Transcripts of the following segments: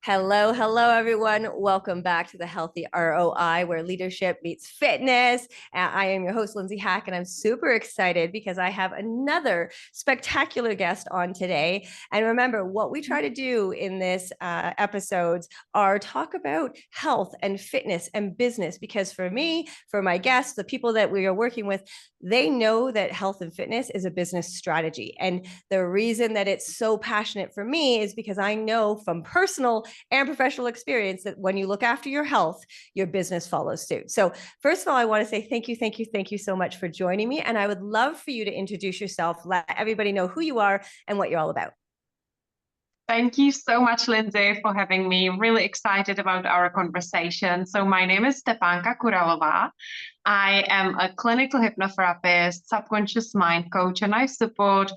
Hello, hello, everyone. Welcome back to the Healthy ROI, where leadership meets fitness. I am your host, Lindsay Hack, and I'm super excited because I have another spectacular guest on today. And remember, what we try to do in this episodes are talk about health and fitness and business. Because for me, for my guests, the people that we are working with, they know that health and fitness is a business strategy. And the reason that it's so passionate for me is because I know from personal and professional experience that when you look after your health, your business follows suit. So, first of all, I want to say thank you, thank you, thank you so much for joining me. And I would love for you to introduce yourself, let everybody know who you are and what you're all about. Thank you so much, Lindsay, for having me. Really excited about our conversation. So my name is Stepanka Kuralova. I am a clinical hypnotherapist, subconscious mind coach, and I support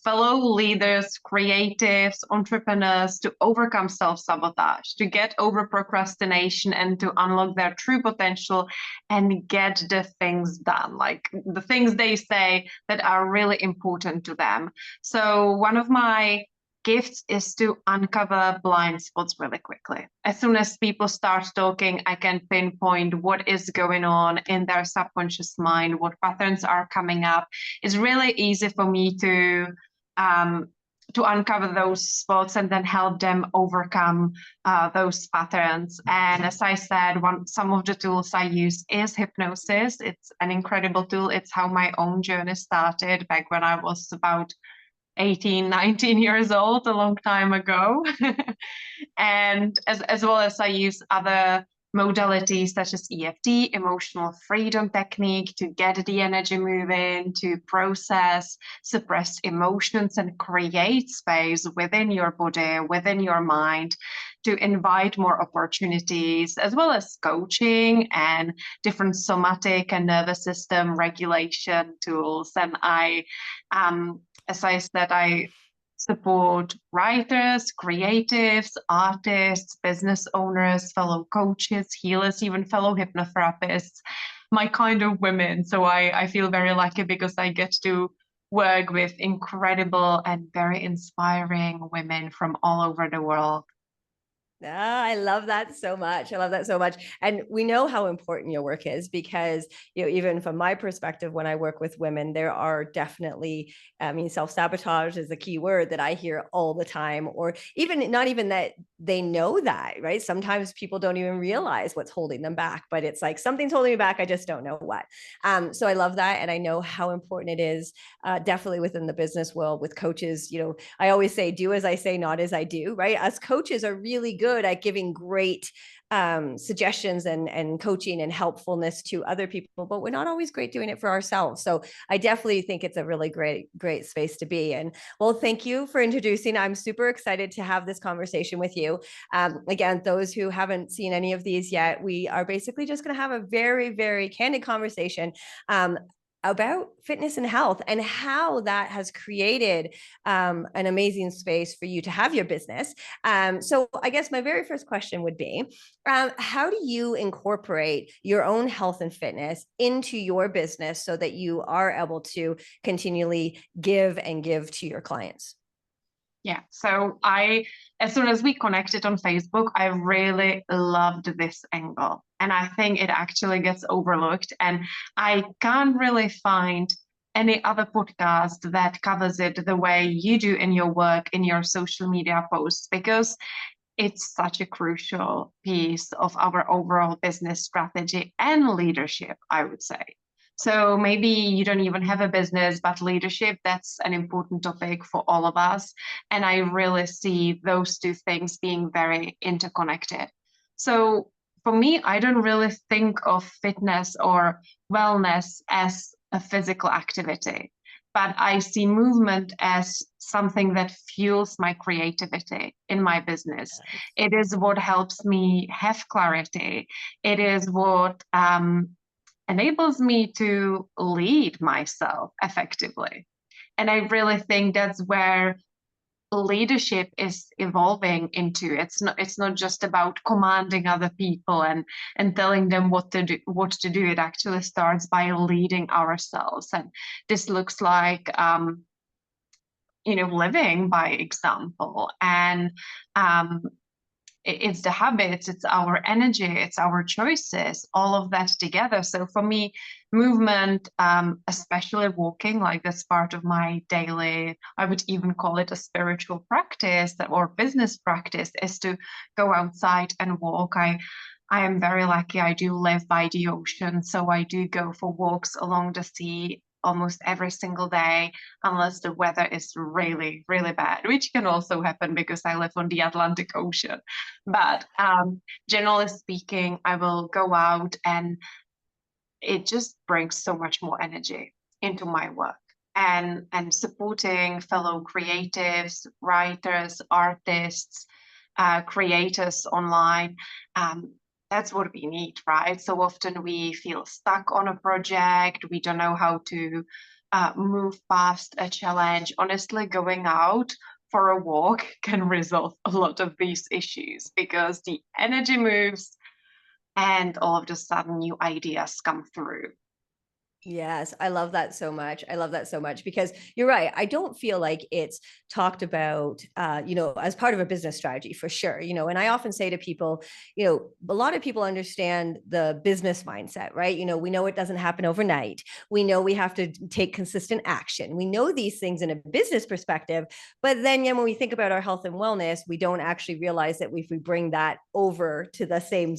fellow leaders, creatives, entrepreneurs to overcome self-sabotage, to get over procrastination and to unlock their true potential and get the things done, like the things they say that are really important to them. So one of my gifts is to uncover blind spots really quickly. As soon as people start talking, I can pinpoint what is going on in their subconscious mind, what patterns are coming up. It's really easy for me to uncover those spots and then help them overcome those patterns. And as I said, some of the tools I use is hypnosis. It's an incredible tool. It's how my own journey started back when I was about 18, 19 years old, a long time ago. And as well as I use other modalities such as EFT, emotional freedom technique, to get the energy moving, to process suppressed emotions and create space within your body, within your mind, to invite more opportunities, as well as coaching and different somatic and nervous system regulation tools. And as I said, I support writers, creatives, artists, business owners, fellow coaches, healers, even fellow hypnotherapists, my kind of women. So I feel very lucky because I get to work with incredible and very inspiring women from all over the world. I love that so much. I love that so much. And we know how important your work is because, even from my perspective, when I work with women, there are definitely, self-sabotage is a key word that I hear all the time, or even not even that they know that, right? Sometimes people don't even realize what's holding them back, but it's like something's holding me back. I just don't know what. So I love that. And I know how important it is, definitely within the business world with coaches. I always say, do as I say, not as I do, right? Us coaches are really good at giving great suggestions and coaching and helpfulness to other people, but we're not always great doing it for ourselves. So I definitely think it's a really great space to be. And well, thank you for introducing. I'm super excited to have this conversation with you. Again, those who haven't seen any of these yet, we are basically just going to have a very, very candid conversation about fitness and health and how that has created an amazing space for you to have your business. So I guess my very first question would be, how do you incorporate your own health and fitness into your business so that you are able to continually give and give to your clients? Yeah, so as soon as we connected on Facebook, I really loved this angle. And I think it actually gets overlooked. And I can't really find any other podcast that covers it the way you do in your work, in your social media posts, because it's such a crucial piece of our overall business strategy and leadership, I would say. So maybe you don't even have a business, but leadership, that's an important topic for all of us. And I really see those two things being very interconnected. So for me, I don't really think of fitness or wellness as a physical activity, but I see movement as something that fuels my creativity in my business. It is what helps me have clarity. It is what enables me to lead myself effectively. And I really think that's where leadership is evolving into. It's not just about commanding other people and telling them what to do. It actually starts by leading ourselves. And this looks like living by example and it's the habits, it's our energy, it's our choices, all of that together. So for me, movement, especially walking, like that's part of my daily, I would even call it a spiritual practice or business practice, is to go outside and walk. I am very lucky. I do live by the ocean, so I do go for walks along the sea almost every single day, unless the weather is really, really bad, which can also happen because I live on the Atlantic Ocean. But generally speaking, I will go out, and it just brings so much more energy into my work. And supporting fellow creatives, writers, artists, creators online. That's what we need, right? So often we feel stuck on a project. We don't know how to move past a challenge. Honestly, going out for a walk can resolve a lot of these issues because the energy moves and all of a sudden new ideas come through. Yes, I love that so much. I love that so much because you're right. I don't feel like it's talked about, as part of a business strategy for sure. And I often say to people, a lot of people understand the business mindset, right? We know it doesn't happen overnight. We know we have to take consistent action. We know these things in a business perspective, but then when we think about our health and wellness, we don't actually realize that if we bring that over to the same,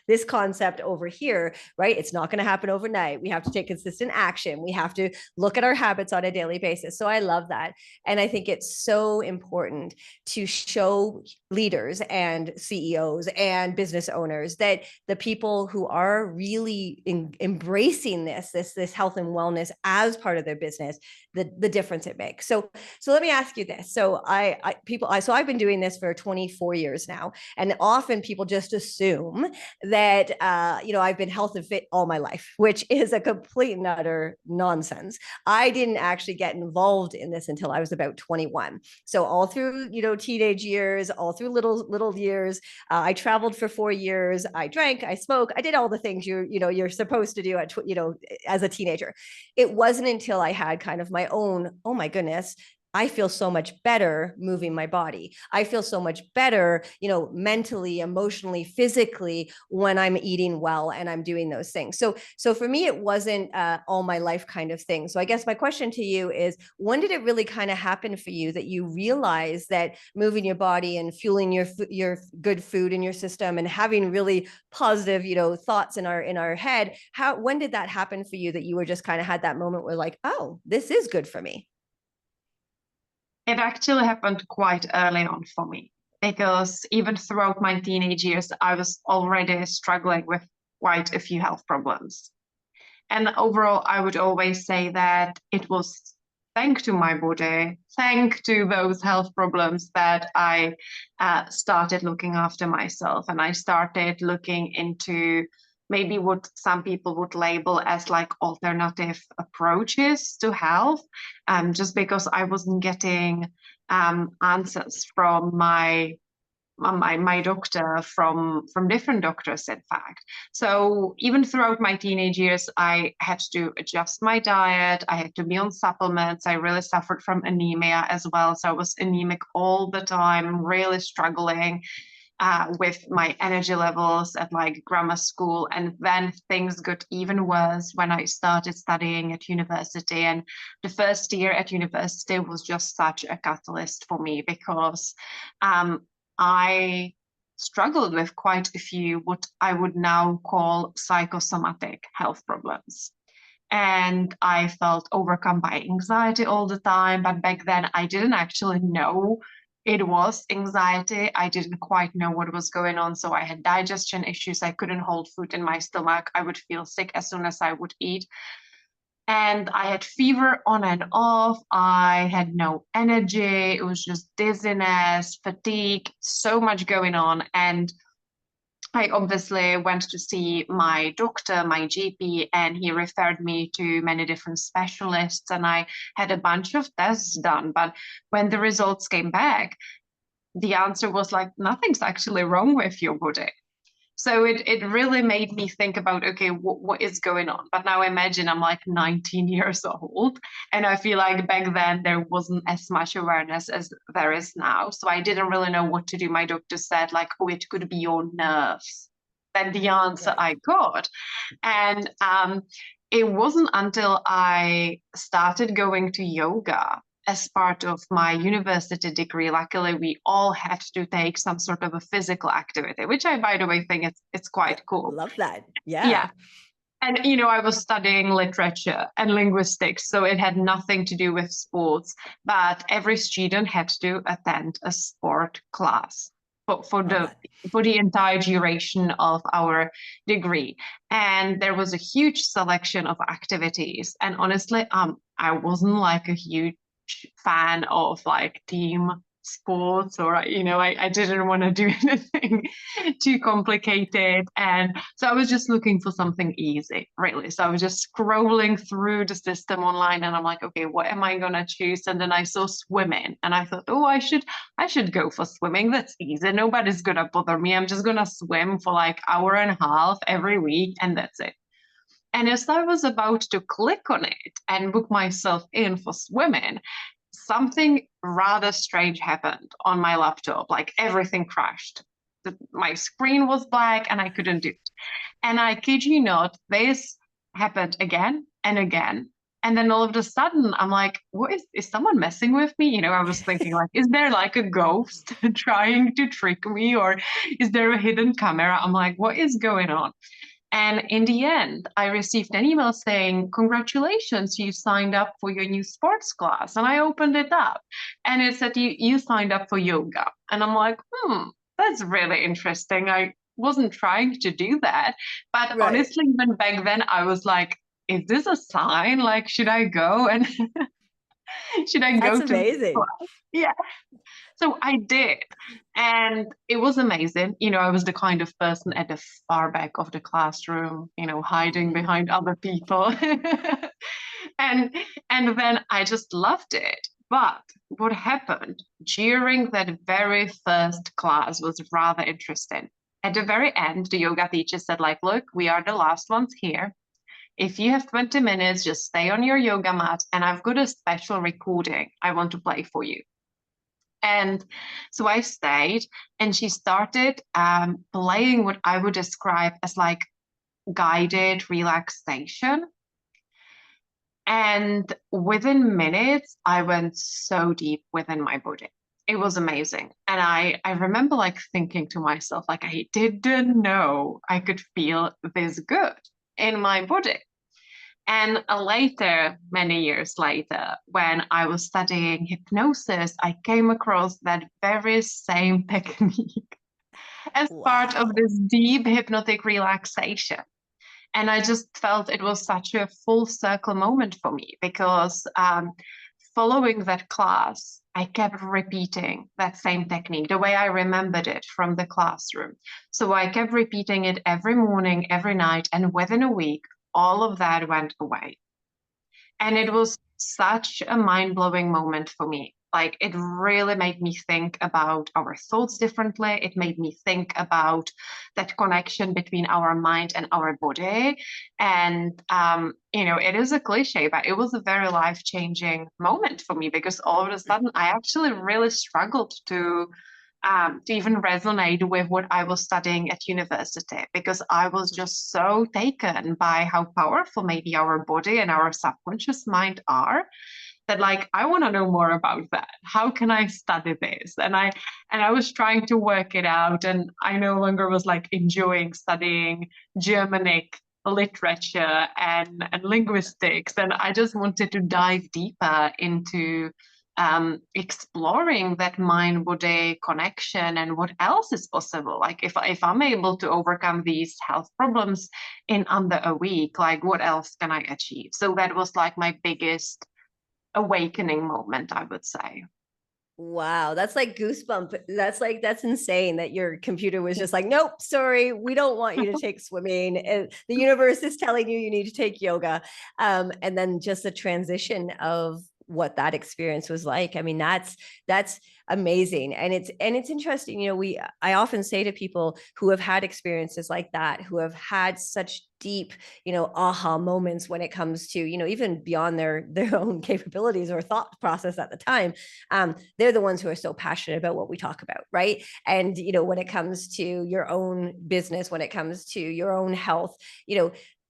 this concept over here, right? It's not going to happen overnight. We have to take consistent action. We have to look at our habits on a daily basis. So I love that. And I think it's so important to show leaders and CEOs and business owners that the people who are really embracing this health and wellness as part of their business, the difference it makes. So let me ask you this. So I've been doing this for 24 years now, and often people just assume that I've been health and fit all my life, which is a complete and utter nonsense. I didn't actually get involved in this until I was about 21. So all through teenage years, all through little years, I traveled for 4 years. I drank, I smoked, I did all the things you're supposed to do as a teenager. It wasn't until I had kind of my own, oh my goodness, I feel so much better moving my body. I feel so much better, mentally, emotionally, physically when I'm eating well and I'm doing those things. So for me, it wasn't all my life kind of thing. So I guess my question to you is, when did it really kind of happen for you that you realized that moving your body and fueling your good food in your system and having really positive, thoughts in our head, when did that happen for you that you were just kind of had that moment where like, oh, this is good for me? It actually happened quite early on for me because even throughout my teenage years, I was already struggling with quite a few health problems. And overall, I would always say that it was thanks to my body, thanks to those health problems that I started looking after myself. And I started looking into maybe what some people would label as like alternative approaches to health, just because I wasn't getting answers from my doctor, from different doctors, in fact. So even throughout my teenage years, I had to adjust my diet. I had to be on supplements. I really suffered from anemia as well. So I was anemic all the time, really struggling with my energy levels at like grammar school. And then things got even worse when I started studying at university. And the first year at university was just such a catalyst for me because I struggled with quite a few what I would now call psychosomatic health problems. And I felt overcome by anxiety all the time. But back then, I didn't actually know it was anxiety. I didn't quite know what was going on. So I had digestion issues. I couldn't hold food in my stomach. I would feel sick as soon as I would eat. And I had fever on and off. I had no energy. It was just dizziness, fatigue, so much going on. And I obviously went to see my doctor, my GP, and he referred me to many different specialists. And I had a bunch of tests done. But when the results came back, the answer was like, nothing's actually wrong with your body. So it really made me think about, okay, what is going on? But now imagine I'm like 19 years old, and I feel like back then there wasn't as much awareness as there is now. So I didn't really know what to do. My doctor said like, oh, it could be your nerves. Then the answer I got. And it wasn't until I started going to yoga as part of my university degree. Luckily, we all had to take some sort of a physical activity, which I, by the way, think it's quite cool. Love that. Yeah. Yeah. And, you know, I was studying literature and linguistics, so it had nothing to do with sports, but every student had to attend a sport class for the entire duration of our degree. And there was a huge selection of activities. And honestly, I wasn't like a huge fan of like team sports, or you know, I didn't want to do anything too complicated, and so I was just looking for something easy, really. So I was just scrolling through the system online, and I'm like, okay, what am I gonna choose? And then I saw swimming, and I thought, oh, I should go for swimming. That's easy, nobody's gonna bother me. I'm just gonna swim for like hour and a half every week, and that's it. And as I was about to click on it and book myself in for swimming, something rather strange happened on my laptop. Like everything crashed. My screen was black and I couldn't do it. And I kid you not, this happened again and again. And then all of a sudden, I'm like, what is someone messing with me? You know, I was thinking like, is there like a ghost trying to trick me, or is there a hidden camera? I'm like, what is going on? And in the end, I received an email saying, congratulations, you signed up for your new sports class. And I opened it up and it said, you signed up for yoga. And I'm like, that's really interesting. I wasn't trying to do that. But honestly, even back then, I was like, is this a sign? Like, should I go? And should I go to? That's amazing. Yeah. So I did, and it was amazing. You know, I was the kind of person at the far back of the classroom, you know, hiding behind other people. and then I just loved it. But what happened during that very first class was rather interesting. At the very end, the yoga teacher said, like, look, we are the last ones here. If you have 20 minutes, just stay on your yoga mat, and I've got a special recording I want to play for you. And so I stayed, and she started playing what I would describe as like guided relaxation. And within minutes, I went so deep within my body. It was amazing. And I remember like thinking to myself, like, I didn't know I could feel this good in my body. And later, many years later, when I was studying hypnosis, I came across that very same technique as part of this deep hypnotic relaxation. And I just felt it was such a full circle moment for me, because following that class, I kept repeating that same technique the way I remembered it from the classroom. So I kept repeating it every morning, every night, and within a week, all of that went away. And it was such a mind-blowing moment for me. Like, it really made me think about our thoughts differently. It made me think about that connection between our mind and our body. And, you know, it is a cliche, but it was a very life-changing moment for me, because all of a sudden I actually really struggled to even resonate with what I was studying at university, because I was just so taken by how powerful maybe our body and our subconscious mind are, that like, I want to know more about that. How can I study this? And I was trying to work it out, and I no longer was like enjoying studying Germanic literature and linguistics, and I just wanted to dive deeper into exploring that mind-body connection and what else is possible. Like, if I'm able to overcome these health problems in under a week, like, what else can I achieve? So that was like my biggest awakening moment, I would say. Wow, that's like goosebump. That's insane that your computer was just like, nope, sorry, we don't want you to take swimming. And the universe is telling you you need to take yoga. And then just the transition of what that experience was like. I mean, that's amazing. And it's interesting, I often say to people who have had experiences like that, who have had such deep, aha moments when it comes to, even beyond their own capabilities or thought process at the time, they're the ones who are so passionate about what we talk about, right? And when it comes to your own business, when it comes to your own health,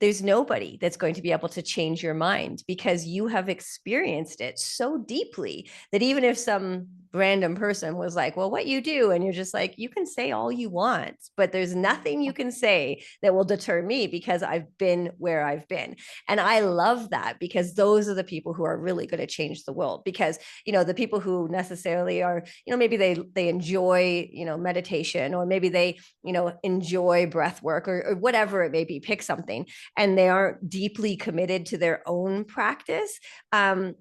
there's nobody that's going to be able to change your mind, because you have experienced it so deeply that even if some random person was like, well, what you do, and you're just like, you can say all you want, but there's nothing you can say that will deter me, because I've been where I've been. And I love that, because those are the people who are really going to change the world. Because the people who necessarily are, maybe they enjoy meditation, or maybe they enjoy breath work, or whatever it may be, pick something, and they aren't deeply committed to their own practice, the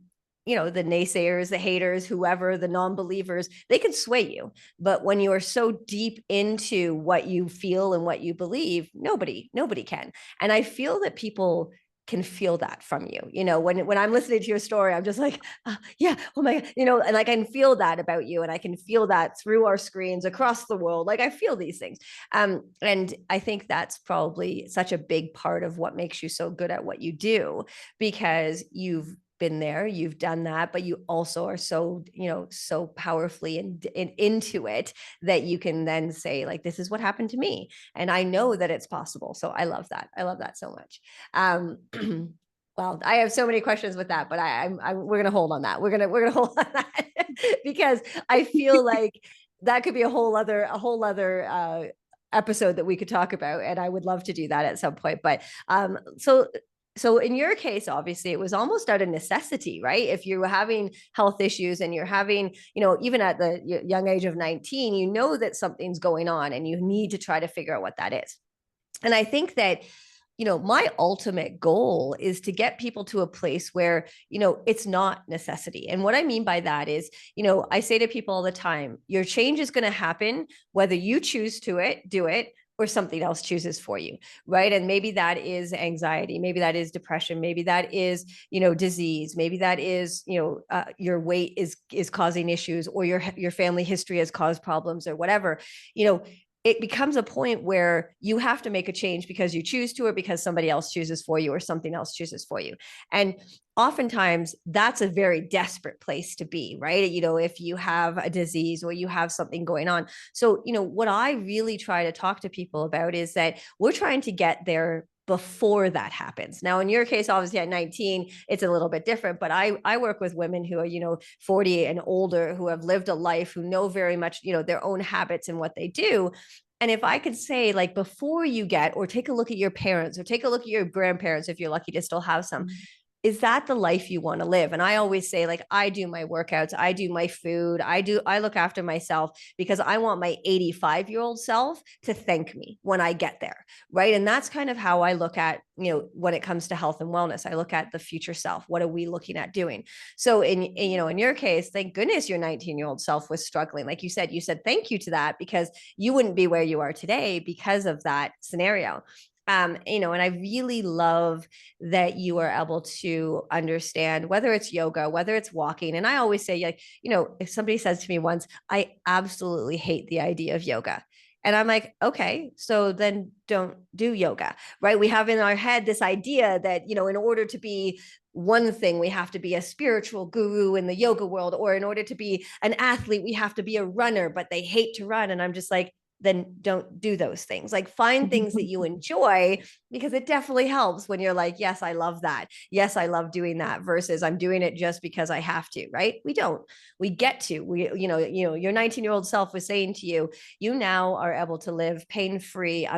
naysayers, the haters, whoever, the non-believers, they can sway you. But when you are so deep into what you feel and what you believe, nobody can. And I feel that people can feel that from you. When I'm listening to your story, I'm just like, oh, yeah, oh my God, and like, I can feel that about you, and I can feel that through our screens across the world. Like, I feel these things. And I think that's probably such a big part of what makes you so good at what you do, because you've been there, you've done that, but you also are so, so powerfully and into it, that you can then say, like, this is what happened to me, and I know that it's possible. So I love that so much. Well, I have so many questions with that, but we're gonna hold on that. We're gonna hold on that because I feel like that could be a whole other episode that we could talk about, and I would love to do that at some point. But so in your case, obviously, it was almost out of necessity, right? If you're having health issues and you're having, even at the young age of 19, that something's going on, and you need to try to figure out what that is. And I think that, my ultimate goal is to get people to a place where, it's not necessity. And what I mean by that is, I say to people all the time, your change is going to happen whether you choose to do it, or something else chooses for you, right? And maybe that is anxiety, maybe that is depression, maybe that is, disease, maybe that is, your weight is causing issues, or your family history has caused problems, or whatever. It becomes a point where you have to make a change because you choose to, or because somebody else chooses for you, or something else chooses for you. And oftentimes that's a very desperate place to be, right? If you have a disease or you have something going on. So, what I really try to talk to people about is that we're trying to get there before that happens. Now, in your case, obviously at 19, it's a little bit different, but I work with women who are, 40 and older, who have lived a life, who know very much, their own habits and what they do. And if I could say, like, before you get, or take a look at your parents, or take a look at your grandparents, if you're lucky to still have some, is that the life you want to live? And I always say, like, I do my workouts, I do my food, I look after myself, because I want my 85-year-old self to thank me when I get there, right? And that's kind of how I look at, when it comes to health and wellness. I look at the future self. What are we looking at doing? So in your case, thank goodness your 19-year-old self was struggling. Like you said thank you to that, because you wouldn't be where you are today because of that scenario. And I really love that you are able to understand, whether it's yoga, whether it's walking. And I always say, like, if somebody says to me once, I absolutely hate the idea of yoga. And I'm like, okay, so then don't do yoga, right? We have in our head this idea that, in order to be one thing, we have to be a spiritual guru in the yoga world, or in order to be an athlete, we have to be a runner, but they hate to run. And I'm just like, then don't do those things. Like, find things that you enjoy, because it definitely helps when you're like, yes, I love that. Yes, I love doing that, versus I'm doing it just because I have to, right? We get to, your 19-year-old self was saying to you, you now are able to live pain-free,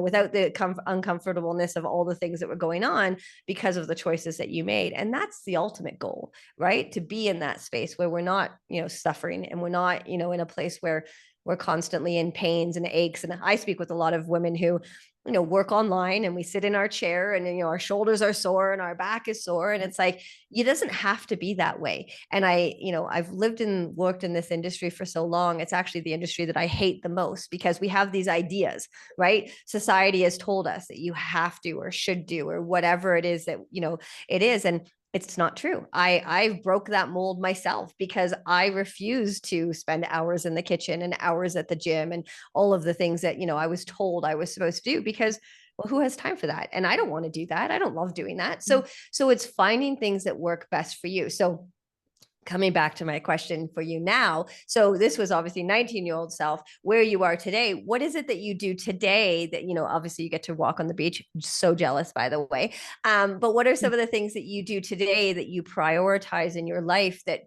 without the uncomfortableness of all the things that were going on, because of the choices that you made. And that's the ultimate goal, right? To be in that space where we're not, suffering, and we're not, in a place where we're constantly in pains and aches. And I speak with a lot of women who, work online, and we sit in our chair, and, our shoulders are sore and our back is sore. And it's like, it doesn't have to be that way. And I've lived and worked in this industry for so long. It's actually the industry that I hate the most, because we have these ideas, right? Society has told us that you have to, or should do, or whatever it is that, it is. And It's not true. I broke that mold myself because I refused to spend hours in the kitchen and hours at the gym and all of the things that, I was told I was supposed to do because, well, who has time for that? And I don't want to do that. I don't love doing that. So it's finding things that work best for you. So coming back to my question for you now. So this was obviously 19-year-old self, where you are today. What is it that you do today that, obviously you get to walk on the beach? So jealous, by the way. But what are some of the things that you do today that you prioritize in your life that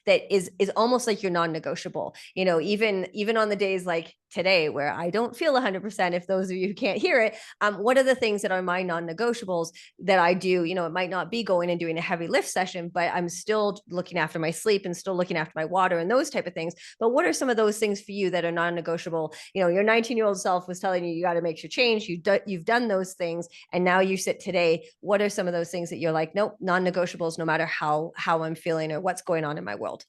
is almost like you're non-negotiable? Even on the days like today where I don't feel 100%, if those of you who can't hear it, what are the things that are my non-negotiables that I do? It might not be going and doing a heavy lift session, but I'm still looking after my sleep and still looking after my water and those type of things. But what are some of those things for you that are non-negotiable? Your 19-year-old self was telling you got to make your change. You've done those things, and now you sit today. What are some of those things that you're like, nope, non-negotiables, no matter how I'm feeling or what's going on in my world?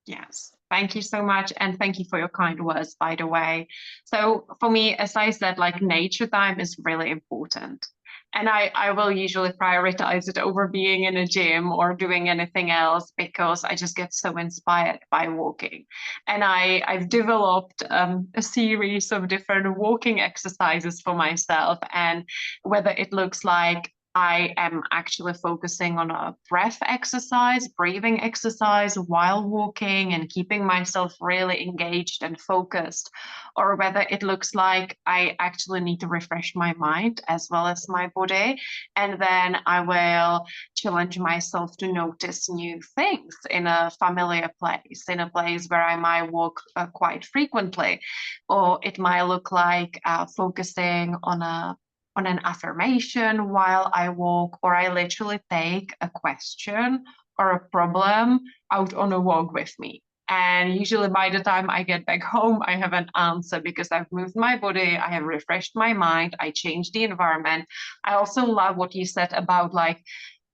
Yes. Thank you so much. And thank you for your kind words, by the way. So for me, as I said, like nature time is really important. And I will usually prioritize it over being in a gym or doing anything else because I just get so inspired by walking. And I've developed a series of different walking exercises for myself. And whether it looks like I am actually focusing on a breath exercise, breathing exercise while walking and keeping myself really engaged and focused, or whether it looks like I actually need to refresh my mind as well as my body. And then I will challenge myself to notice new things in a familiar place, in a place where I might walk quite frequently. Or it might look like focusing on an affirmation while I walk, or I literally take a question or a problem out on a walk with me. And usually by the time I get back home, I have an answer because I've moved my body, I have refreshed my mind, I changed the environment. I also love what you said about like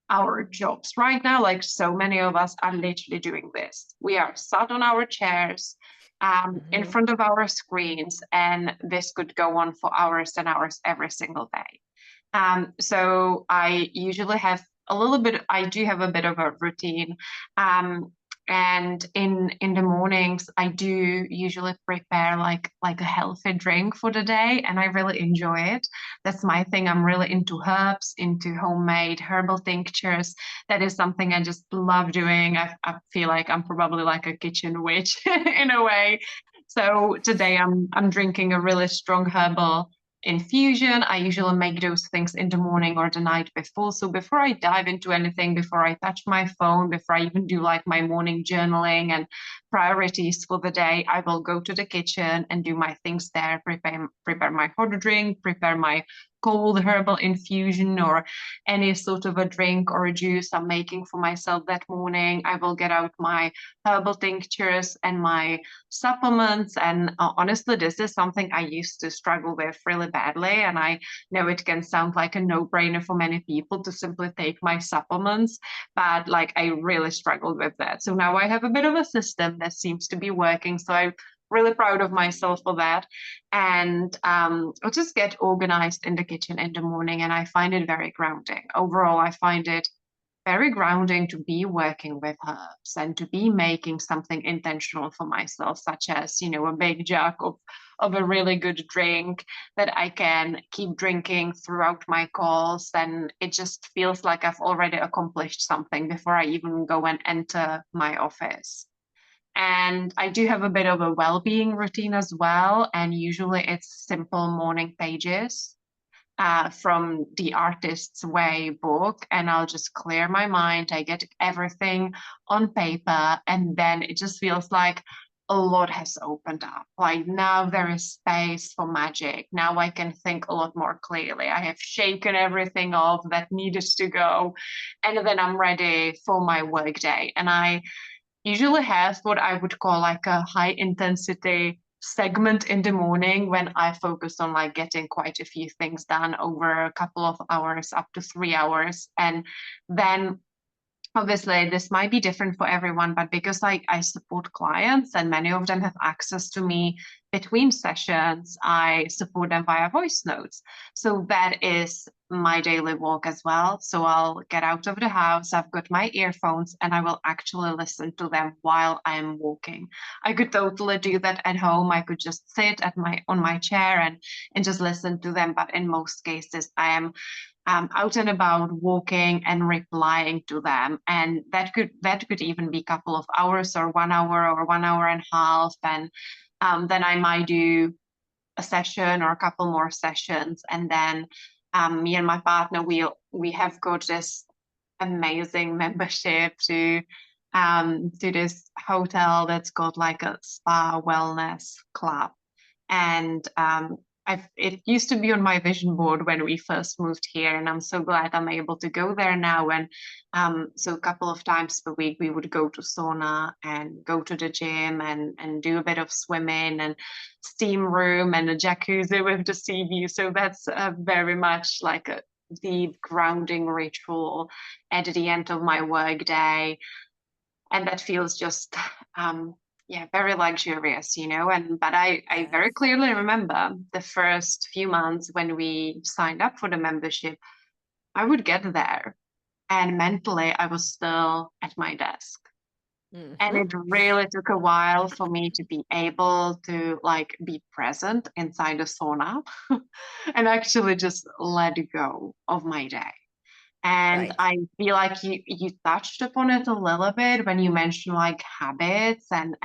our jobs right now. Like so many of us are literally doing this. We are sat on our chairs, in front of our screens, and this could go on for hours and hours every single day. So I usually have I do have a bit of a routine. And in the mornings, I do usually prepare like a healthy drink for the day, and I really enjoy it. That's my thing. I'm really into herbs, into homemade herbal tinctures. That is something I just love doing. I feel like I'm probably like a kitchen witch in a way. So today I'm drinking a really strong herbal infusion. I usually make those things in the morning or the night before. So before I dive into anything, before I touch my phone, before I even do like my morning journaling and priorities for the day, I will go to the kitchen and do my things there, prepare my hot drink, prepare my cold herbal infusion or any sort of a drink or a juice I'm making for myself that morning. I will get out my herbal tinctures and my supplements. And honestly, this is something I used to struggle with really badly. And I know it can sound like a no-brainer for many people to simply take my supplements, but like I really struggled with that. So now I have a bit of a system that seems to be working. So I'm really proud of myself for that. And I'll just get organized in the kitchen in the morning, and I find it very grounding. Overall, I find it very grounding to be working with herbs and to be making something intentional for myself, such as, a big jug of a really good drink that I can keep drinking throughout my calls. And it just feels like I've already accomplished something before I even go and enter my office. And I do have a bit of a well-being routine as well. And usually it's simple morning pages from the Artist's Way book, and I'll just clear my mind. I get everything on paper, and then it just feels like a lot has opened up. Like now there is space for magic. Now I can think a lot more clearly. I have shaken everything off that needed to go, and then I'm ready for my work day. And I usually have what I would call like a high intensity segment in the morning when I focus on like getting quite a few things done over a couple of hours, up to 3 hours. And then obviously this might be different for everyone, but because I support clients and many of them have access to me between sessions, I support them via voice notes. So that is my daily walk as well. So I'll get out of the house, I've got my earphones, and I will actually listen to them while I'm walking. I could totally do that at home. I could just sit on my chair and just listen to them. But in most cases, I am out and about walking and replying to them, and that could even be a couple of hours or 1 hour or 1.5 hours. And then I might do a session or a couple more sessions, and then me and my partner we have got this amazing membership to this hotel that's got like a spa wellness club. And it used to be on my vision board when we first moved here, and I'm so glad I'm able to go there now. And so a couple of times per week we would go to sauna and go to the gym and do a bit of swimming and steam room and a jacuzzi with the sea view. So that's very much like a deep grounding ritual at the end of my work day. And that feels just very luxurious, but I very clearly remember the first few months when we signed up for the membership. I would get there and mentally I was still at my desk. Mm-hmm. And it really took a while for me to be able to like be present inside the sauna and actually just let go of my day. And Right. I feel like you touched upon it a little bit when you mentioned like habits and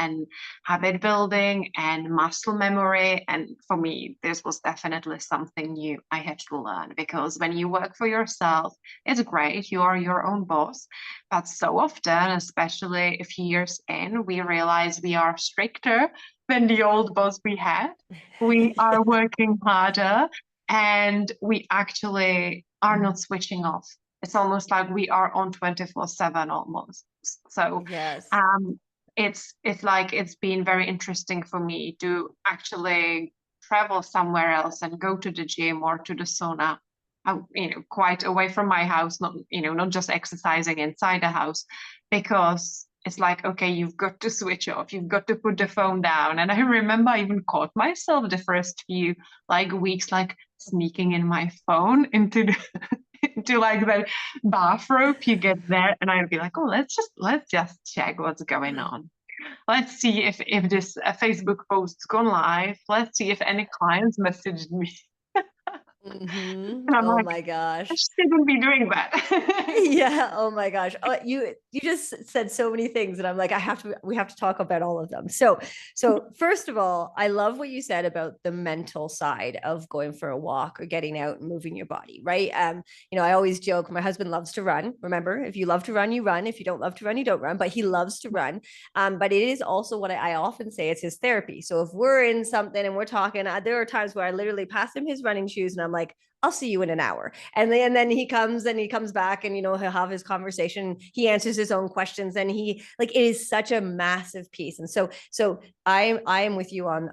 habit building and muscle memory. And for me, this was definitely something new I had to learn, because when you work for yourself, it's great. You are your own boss. But so often, especially a few years in, we realize we are stricter than the old boss we had. We are working harder, and we actually are not switching off. It's almost like we are on 24/7 almost. So Yes. it's like it's been very interesting for me to actually travel somewhere else and go to the gym or to the sauna, quite away from my house, not just exercising inside the house, because it's like, okay, you've got to switch off, you've got to put the phone down. And I remember I even caught myself the first few like weeks, like sneaking in my phone into into like the bathrobe. You get there and I'd be like, oh, let's just check what's going on. Let's see if this Facebook post's gone live. Let's see if any clients messaged me. Mm-hmm. And I'm Oh like, my I gosh. shouldn't be doing that. Yeah. Oh my gosh. Oh, you just said so many things, and I'm like, we have to talk about all of them. So first of all, I love what you said about the mental side of going for a walk or getting out and moving your body, right? I always joke, my husband loves to run. Remember, if you love to run, you run. If you don't love to run, you don't run, but he loves to run. But it is also what I often say, it's his therapy. So if we're in something and we're talking, there are times where I literally pass him his running shoes and I'm like, I'll see you in an hour. And then he comes back and, he'll have his conversation. He answers his own questions, and it is such a massive piece. And so I am with you on,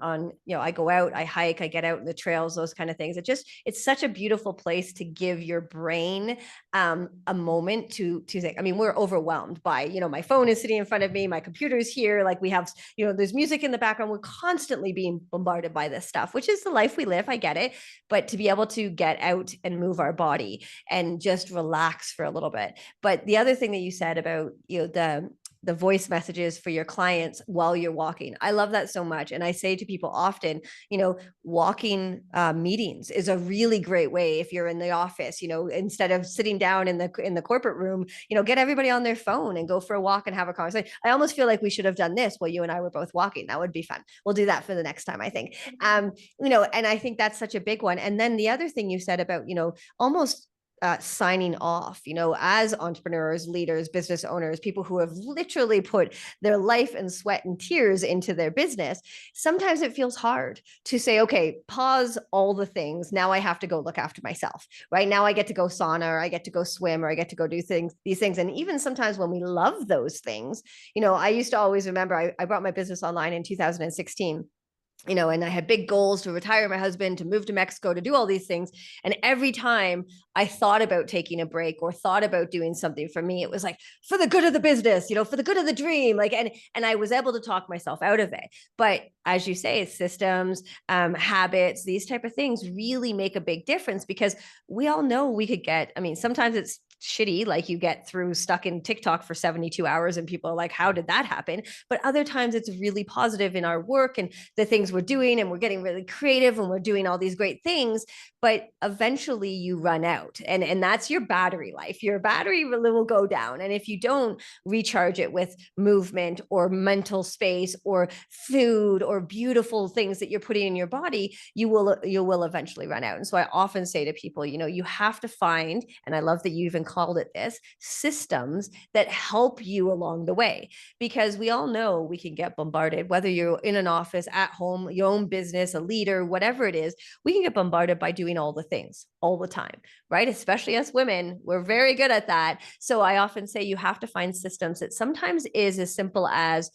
I go out, I hike, I get out in the trails, those kind of things. It's such a beautiful place to give your brain a moment to think. I mean, we're overwhelmed by, my phone is sitting in front of me, my computer's here, like we have, there's music in the background. We're constantly being bombarded by this stuff, which is the life we live. I get it. But to be able to get out and move our body and just relax for a little bit. But the other thing that you said about, the voice messages for your clients while you're walking, I love that so much. And I say to people often, walking meetings is a really great way. If you're in the office, instead of sitting down in the corporate room, get everybody on their phone and go for a walk and have a conversation. I almost feel like we should have done this while you and I were both walking. That would be fun. We'll do that for the next time, I think. And I think that's such a big one. And then the other thing you said about, almost signing off, as entrepreneurs, leaders, business owners, people who have literally put their life and sweat and tears into their business. Sometimes it feels hard to say, okay, pause all the things. Now I have to go look after myself. Right now I get to go sauna, or I get to go swim, or I get to go do these things. And even sometimes when we love those things, I used to always remember, I brought my business online in 2016. and I had big goals to retire my husband, to move to Mexico, to do all these things. And every time I thought about taking a break or thought about doing something for me, it was like, for the good of the business, for the good of the dream. Like, and I was able to talk myself out of it. But as you say, systems, habits, these type of things really make a big difference, because we all know we could get, sometimes it's shitty, like you get through stuck in TikTok for 72 hours and people are like, how did that happen? But other times it's really positive in our work and the things we're doing, and we're getting really creative and we're doing all these great things. But eventually you run out, and that's your battery life. Your battery will go down, and if you don't recharge it with movement or mental space or food or beautiful things that you're putting in your body, you will eventually run out. And so I often say to people, you have to find, and I love that you even called it this, systems that help you along the way, because we all know we can get bombarded, whether you're in an office, at home, your own business, a leader, whatever it is. We can get bombarded by doing all the things all the time, right? Especially us women, we're very good at that. So I often say you have to find systems that sometimes is as simple as,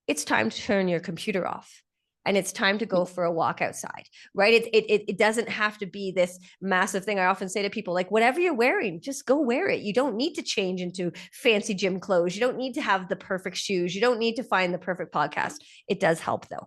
it's time to turn your computer off and it's time to go for a walk outside, right? It doesn't have to be this massive thing. I often say to people, like, whatever you're wearing, just go wear it. You don't need to change into fancy gym clothes. You don't need to have the perfect shoes. You don't need to find the perfect podcast. It does help though.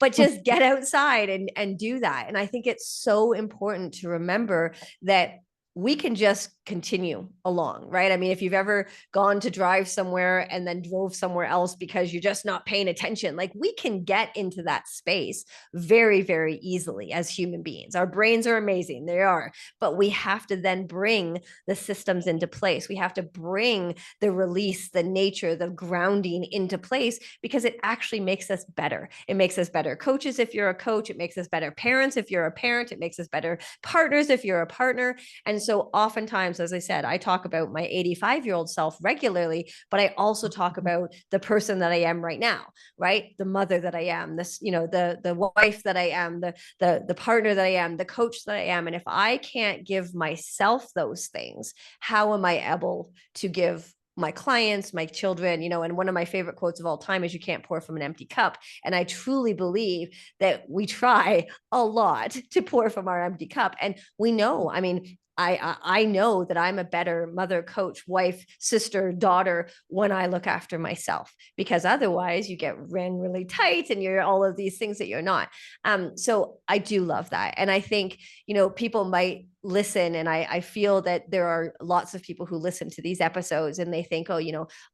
But just get outside and do that. And I think it's so important to remember that we can just continue along, right? If you've ever gone to drive somewhere and then drove somewhere else because you're just not paying attention, like, we can get into that space very, very easily as human beings. Our brains are amazing. They are, but we have to then bring the systems into place. We have to bring the release, the nature, the grounding into place, because it actually makes us better. It makes us better coaches if you're a coach. It makes us better parents if you're a parent. It makes us better partners if you're a partner. And so oftentimes, as I said, I talk about my 85-year-old self regularly, but I also talk about the person that I am right now, right? The mother that I am, this, the wife that I am, the partner that I am, the coach that I am. And if I can't give myself those things, how am I able to give my clients, my children, and one of my favorite quotes of all time is, you can't pour from an empty cup. And I truly believe that we try a lot to pour from our empty cup. And we know, I know that I'm a better mother, coach, wife, sister, daughter when I look after myself, because otherwise you get ran really tight and you're all of these things that you're not. So I do love that. And I think, people might listen, and I feel that there are lots of people who listen to these episodes and they think, oh,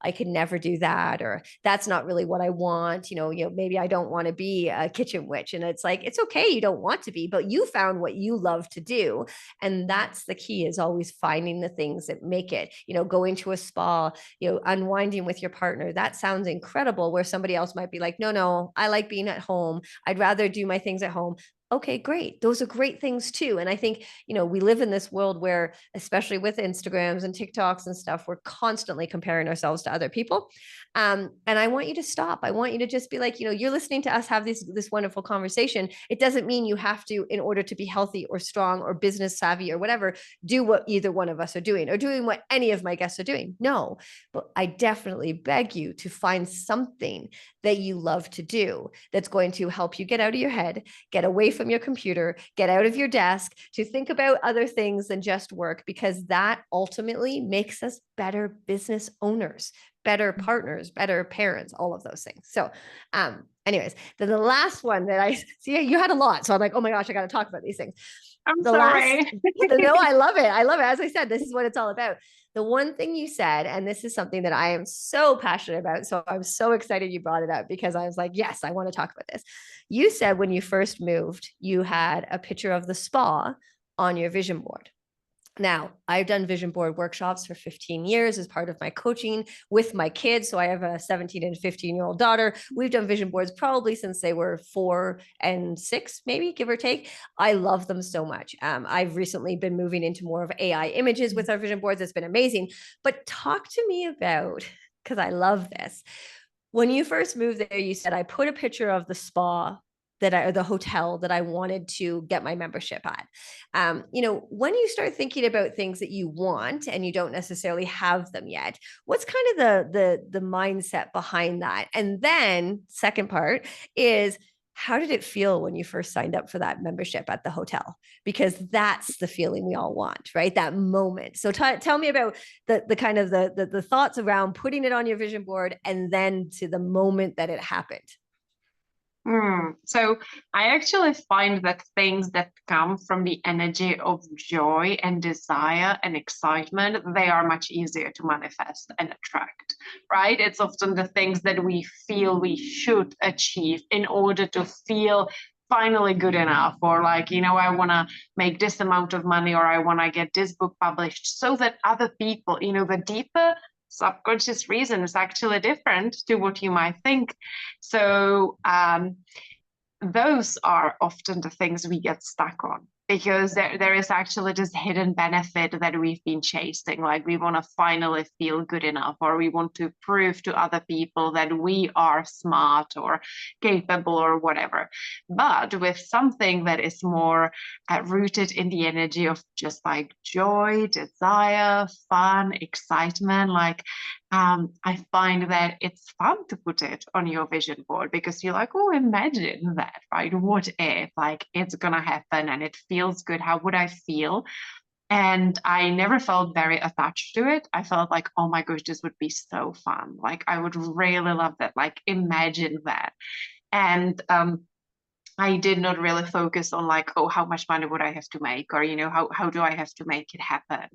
I could never do that, or that's not really what I want. Maybe I don't want to be a kitchen witch. And it's like, it's okay, you don't want to be, but you found what you love to do. And that's the key, is always finding the things that make it, going to a spa, unwinding with your partner. That sounds incredible, where somebody else might be like, no, I like being at home. I'd rather do my things at home. Okay, great. Those are great things too. And I think, we live in this world where, especially with Instagrams and TikToks and stuff, we're constantly comparing ourselves to other people. And I want you to stop. I want you to just be like, you're listening to us have this wonderful conversation. It doesn't mean you have to, in order to be healthy or strong or business savvy or whatever, do what either one of us are doing, or doing what any of my guests are doing. No, but I definitely beg you to find something that you love to do that's going to help you get out of your head, get away from your computer, get out of your desk, to think about other things than just work, because that ultimately makes us better business owners, better partners, better parents, all of those things. So, anyways, then the last one that I see, you had a lot. So I'm like, oh my gosh, I got to talk about these things. I'm sorry. No, I love it. I love it. As I said, this is what it's all about. The one thing you said, and this is something that I am so passionate about, so I'm so excited you brought it up, because I was like, yes, I want to talk about this. You said when you first moved, you had a picture of the spa on your vision board. Now, I've done vision board workshops for 15 years as part of my coaching with my kids. So I have a 17 and 15-year-old daughter. We've done vision boards probably since they were 4 and 6, maybe, give or take. I love them so much. I've recently been moving into more of AI images with our vision boards. It's been amazing. But talk to me about, because I love this. When you first moved there, you said, I put a picture of the spa or the hotel that I wanted to get my membership at. When you start thinking about things that you want and you don't necessarily have them yet, what's kind of the mindset behind that? And then second part is, how did it feel when you first signed up for that membership at the hotel? Because that's the feeling we all want, right? That moment. So tell me about the kind of the thoughts around putting it on your vision board and then to the moment that it happened. So I actually find that things that come from the energy of joy and desire and excitement, they are much easier to manifest and attract, right? It's often the things that we feel we should achieve in order to feel finally good enough, or like, I want to make this amount of money, or I want to get this book published, so that other people, the deeper subconscious reason is actually different to what you might think. So those are often the things we get stuck on, because there is actually this hidden benefit that we've been chasing. Like, we want to finally feel good enough, or we want to prove to other people that we are smart or capable or whatever. But with something that is more rooted in the energy of just like joy, desire, fun, excitement, like I find that it's fun to put it on your vision board, because you're like, oh, imagine that, right? What if, like, it's gonna happen and it feels good? How would I feel? And I never felt very attached to it. I felt like, oh my gosh, this would be so fun. Like, I would really love that. Like, imagine that. And I did not really focus on like, oh, how much money would I have to make? Or, how do I have to make it happen?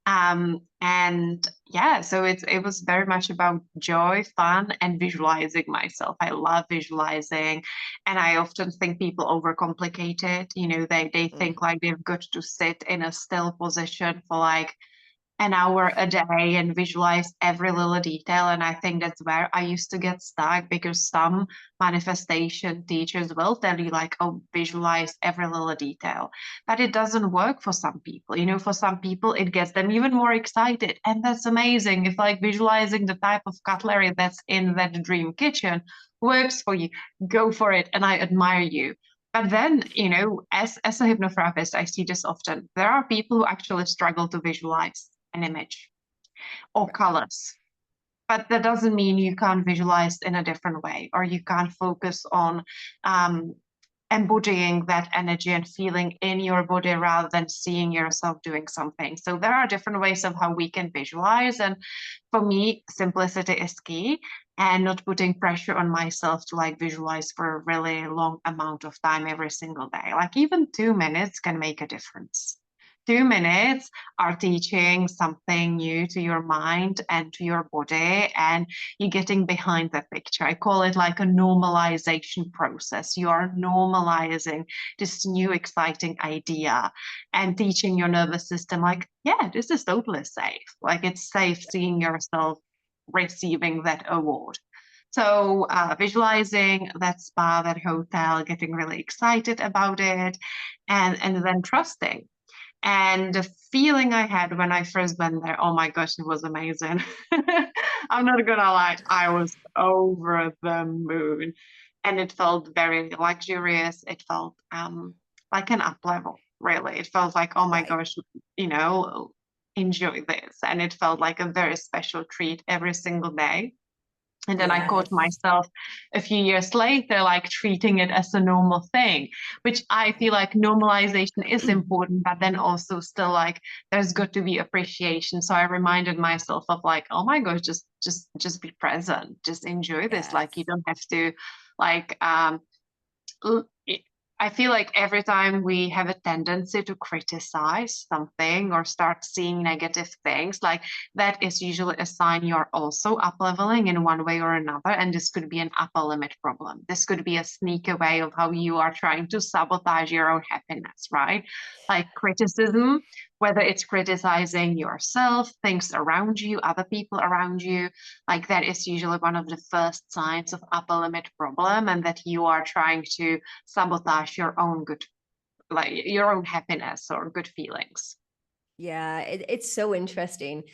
And yeah, so it was very much about joy, fun, and visualizing myself. I love visualizing, and I often think people overcomplicate it. They think like they've got to sit in a still position for like an hour a day and visualize every little detail. And I think that's where I used to get stuck, because some manifestation teachers will tell you like, oh, visualize every little detail. But it doesn't work for some people. For some people, it gets them even more excited. And that's amazing. If like visualizing the type of cutlery that's in that dream kitchen works for you, go for it. And I admire you. But then, as a hypnotherapist, I see this often. There are people who actually struggle to visualize an image or colors. But that doesn't mean you can't visualize in a different way, or you can't focus on embodying that energy and feeling in your body rather than seeing yourself doing something. So there are different ways of how we can visualize. And for me, simplicity is key, and not putting pressure on myself to like visualize for a really long amount of time every single day. Like, even 2 minutes can make a difference. 2 minutes are teaching something new to your mind and to your body, and you're getting behind that picture. I call it like a normalization process. You are normalizing this new exciting idea and teaching your nervous system, like, yeah, this is totally safe. Like, it's safe seeing yourself receiving that award. So visualizing that spa, that hotel, getting really excited about it, and then trusting. And the feeling I had when I first went there, oh my gosh, it was amazing. I'm not gonna lie, I was over the moon. And it felt very luxurious. It felt like an up level, really. It felt like, oh my Right. gosh, enjoy this. And it felt like a very special treat every single day. And then I caught Yes. myself a few years later, like treating it as a normal thing, which I feel like normalization is important, but then also still like there's got to be appreciation. So I reminded myself of like, oh my gosh, just be present, just enjoy this. Like, you Yes. don't have to like I feel like every time we have a tendency to criticize something or start seeing negative things, like that is usually a sign you're also up leveling in one way or another. And this could be an upper limit problem. This could be a sneaky way of how you are trying to sabotage your own happiness, right? Like criticism, whether it's criticizing yourself, things around you, other people around you, like that is usually one of the first signs of upper limit problem, and that you are trying to sabotage your own good, like your own happiness or good feelings. Yeah, it's so interesting.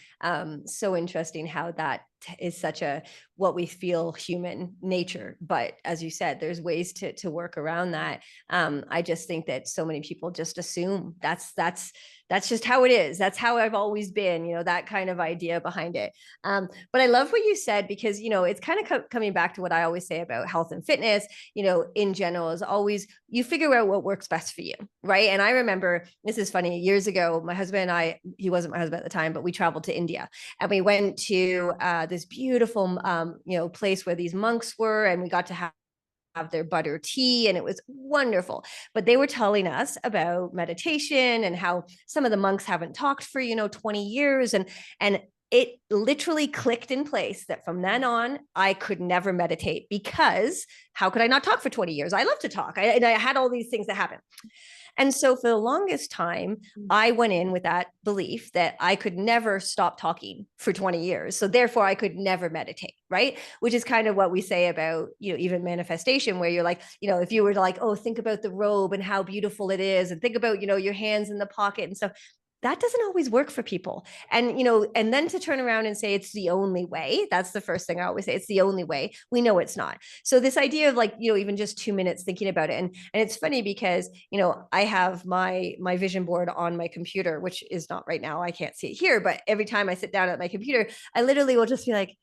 So interesting how that is such a what we feel human nature. But as you said, there's ways to work around that. I just think that so many people just assume that's just how it is. That's how I've always been, that kind of idea behind it. But I love what you said, because, it's kind of coming back to what I always say about health and fitness, in general, is always you figure out what works best for you. Right. And I remember, this is funny, years ago, my husband and he wasn't my husband at the time, but we traveled to India, and we went to this beautiful, place where these monks were, and we got to have their butter tea, and it was wonderful. But they were telling us about meditation and how some of the monks haven't talked for 20 years, and it literally clicked in place that from then on I could never meditate, because how could I not talk for 20 years? I love to talk. And I had all these things that happen. And so for the longest time, I went in with that belief that I could never stop talking for 20 years. So therefore I could never meditate, right? Which is kind of what we say about, even manifestation, where you're like, if you were to like, oh, think about the robe and how beautiful it is, and think about, your hands in the pocket and stuff. That doesn't always work for people. And, and then to turn around and say it's the only way, that's the first thing I always say. It's the only way. We know it's not. So this idea of like, even just 2 minutes thinking about it. And it's funny because, I have my vision board on my computer, which is not right now. I can't see it here, but every time I sit down at my computer, I literally will just be like,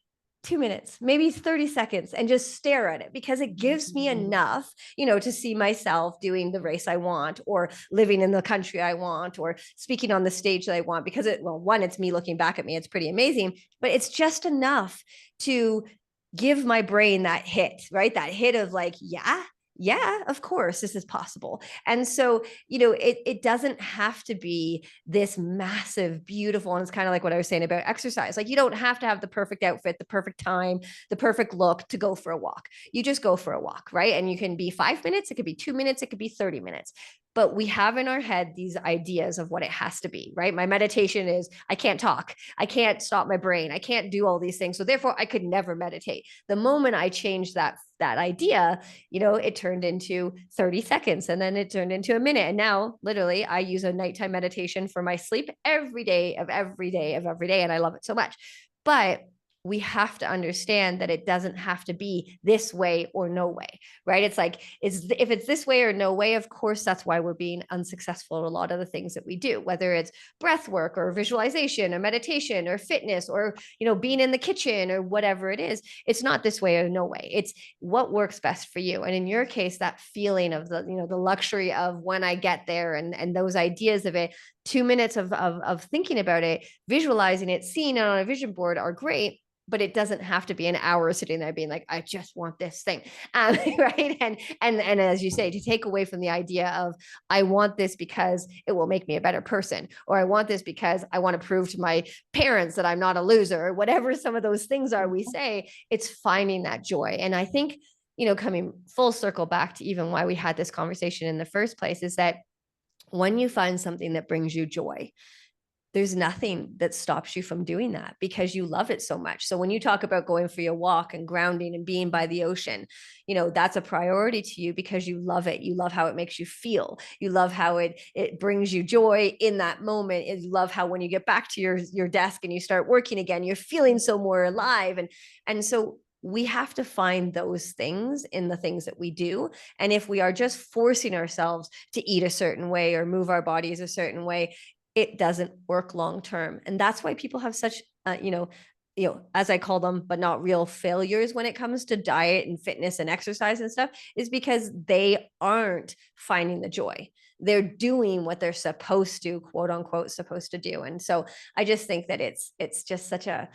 2 minutes, maybe 30 seconds, and just stare at it, because it gives me enough, to see myself doing the race I want, or living in the country I want, or speaking on the stage that I want, because one, it's me looking back at me. It's pretty amazing, but it's just enough to give my brain that hit, right? That hit of like, yeah, of course, this is possible. And so, it doesn't have to be this massive, beautiful, and it's kind of like what I was saying about exercise. Like, you don't have to have the perfect outfit, the perfect time, the perfect look to go for a walk. You just go for a walk, right? And you can be 5 minutes, it could be 2 minutes, it could be 30 minutes. But we have in our head these ideas of what it has to be, right? My meditation is I can't talk, I can't stop my brain, I can't do all these things. So therefore, I could never meditate. The moment I changed that idea, it turned into 30 seconds, and then it turned into a minute. And now literally I use a nighttime meditation for my sleep every day of every day of every day. And I love it so much. But we have to understand that it doesn't have to be this way or no way, right? It's like, if it's this way or no way, of course, that's why we're being unsuccessful at a lot of the things that we do, whether it's breath work or visualization or meditation or fitness or, being in the kitchen or whatever it is. It's not this way or no way. It's what works best for you. And in your case, that feeling of the luxury of when I get there, and those ideas of it, 2 minutes of thinking about it, visualizing it, seeing it on a vision board are great. But it doesn't have to be an hour sitting there being like, I just want this thing, right? And as you say, to take away from the idea of I want this because it will make me a better person, or I want this because I want to prove to my parents that I'm not a loser, or whatever some of those things are. We say it's finding that joy. And I think, coming full circle back to even why we had this conversation in the first place, is that when you find something that brings you joy, there's nothing that stops you from doing that, because you love it so much. So when you talk about going for your walk and grounding and being by the ocean, that's a priority to you because you love it. You love how it makes you feel. You love how it brings you joy in that moment. You love how when you get back to your desk and you start working again, you're feeling so more alive. And so we have to find those things in the things that we do. And if we are just forcing ourselves to eat a certain way or move our bodies a certain way, it doesn't work long term. And that's why people have such, as I call them, but not real failures when it comes to diet and fitness and exercise and stuff, is because they aren't finding the joy. They're doing what they're supposed to, quote unquote, supposed to do. And so I just think that it's just such a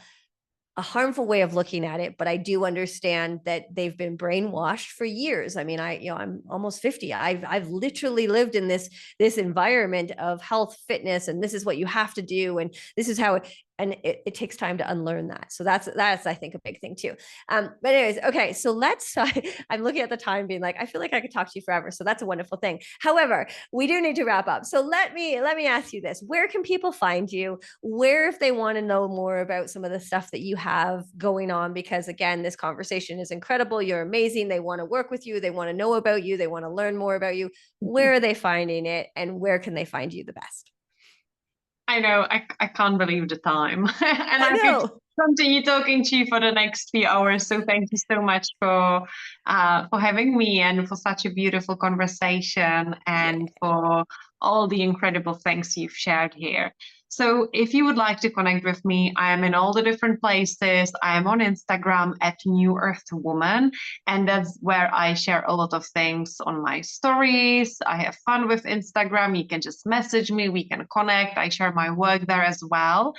harmful way of looking at it, but I do understand that they've been brainwashed for years. I mean, I'm almost 50. I've literally lived in this environment of health, fitness, and this is what you have to do, and this is how and it takes time to unlearn that. So that's I think a big thing too. But anyways, okay, so let's. I'm looking at the time, being like, I feel like I could talk to you forever. So that's a wonderful thing. However, we do need to wrap up. So let me ask you this: where can people find you? Where, if they want to know more about some of the stuff that you have going on? Because again, this conversation is incredible. You're amazing. They want to work with you. They want to know about you. They want to learn more about you. Where are they finding it, and where can they find you the best? I know. I can't believe the time. And I I could know. continue talking to you for the next few hours. So thank you so much for having me and for such a beautiful conversation Yeah. and for all the incredible things you've shared here. So if you would like to connect with me, I am in all the different places. I am on Instagram at New Earth Woman, and that's where I share a lot of things on my stories. I have fun with Instagram. You can just message me, we can connect. I share my work there as well.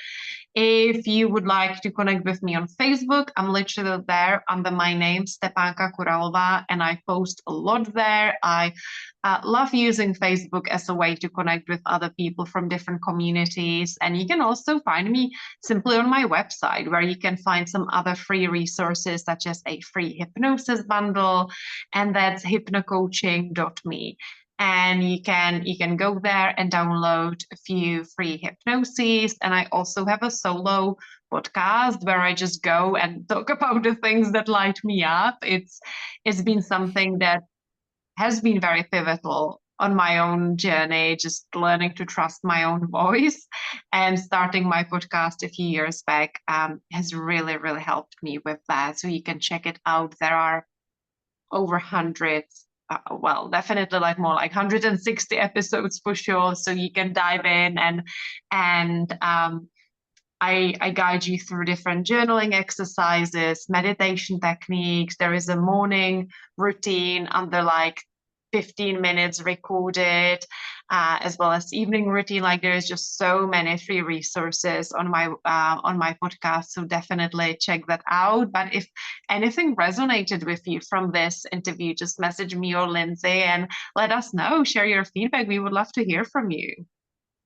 If you would like to connect with me on Facebook, I'm literally there under my name, Stepanka Kuralova, and I post a lot there. I love using Facebook as a way to connect with other people from different communities. And you can also find me simply on my website, where you can find some other free resources, such as a free hypnosis bundle, and that's hypnocoaching.me. And you can go there and download a few free hypnoses. And I also have a solo podcast where I just go and talk about the things that light me up. It's been something that has been very pivotal on my own journey, just learning to trust my own voice. And starting my podcast a few years back has really, really helped me with that. So you can check it out. There are over hundreds, well, definitely like more like 160 episodes for sure. So you can dive in and I guide you through different journaling exercises, meditation techniques. There is a morning routine under like 15 minutes recorded, as well as evening routine. Like there's just so many free resources on my podcast. So definitely check that out. But if anything resonated with you from this interview, just message me or Lindsay and let us know. Share your feedback. We would love to hear from you.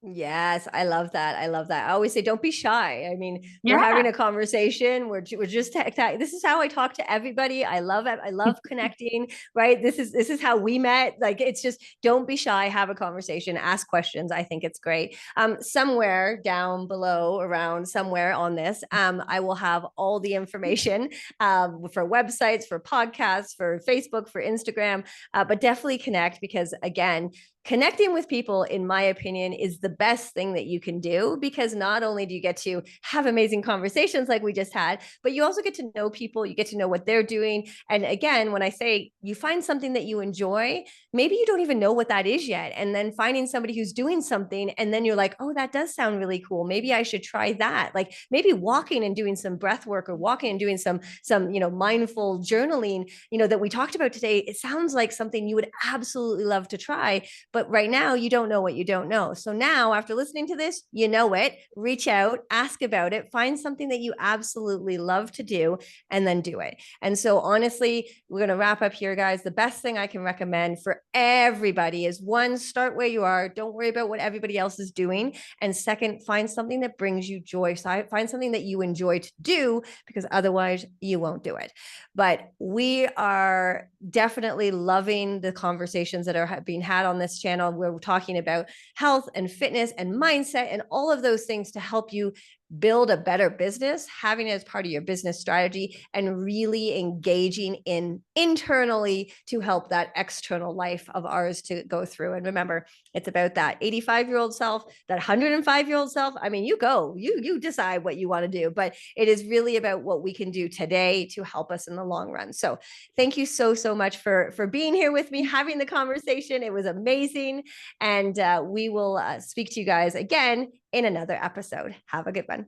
Yes, I love that. I love that. I always say, don't be shy. I mean, we're Yeah. having a conversation. We're just this is how I talk to everybody. I love it. I love connecting. Right. This is how we met. Like, it's just, don't be shy. Have a conversation. Ask questions. I think it's great. Somewhere down below, around somewhere on this, I will have all the information for websites, for podcasts, for Facebook, for Instagram. But definitely connect, because again, connecting with people, in my opinion, is the best thing that you can do, because not only do you get to have amazing conversations like we just had, but you also get to know people, you get to know what they're doing. And again, when I say you find something that you enjoy, maybe you don't even know what that is yet. And then finding somebody who's doing something, and then you're like, oh, that does sound really cool. Maybe I should try that. Like maybe walking and doing some breath work, or walking and doing some mindful journaling, that we talked about today. It sounds like something you would absolutely love to try. But right now, you don't know what you don't know. So now, after listening to this, you know it. Reach out, ask about it, find something that you absolutely love to do, and then do it. And so, honestly, we're going to wrap up here, guys. The best thing I can recommend for everybody is, one, start where you are. Don't worry about what everybody else is doing. And second, find something that brings you joy. So find something that you enjoy to do, because otherwise you won't do it. But we are definitely loving the conversations that are being had on this channel. We're talking about health and fitness and mindset and all of those things to help you build a better business, having it as part of your business strategy, and really engaging in internally to help that external life of ours to go through. And remember, it's about that 85-year-old self, that 105-year-old self. I mean, you decide what you want to do, but it is really about what we can do today to help us in the long run. So thank you so much for being here with me, having the conversation. It was amazing. And we will speak to you guys again in another episode. Have a good one.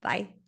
Bye.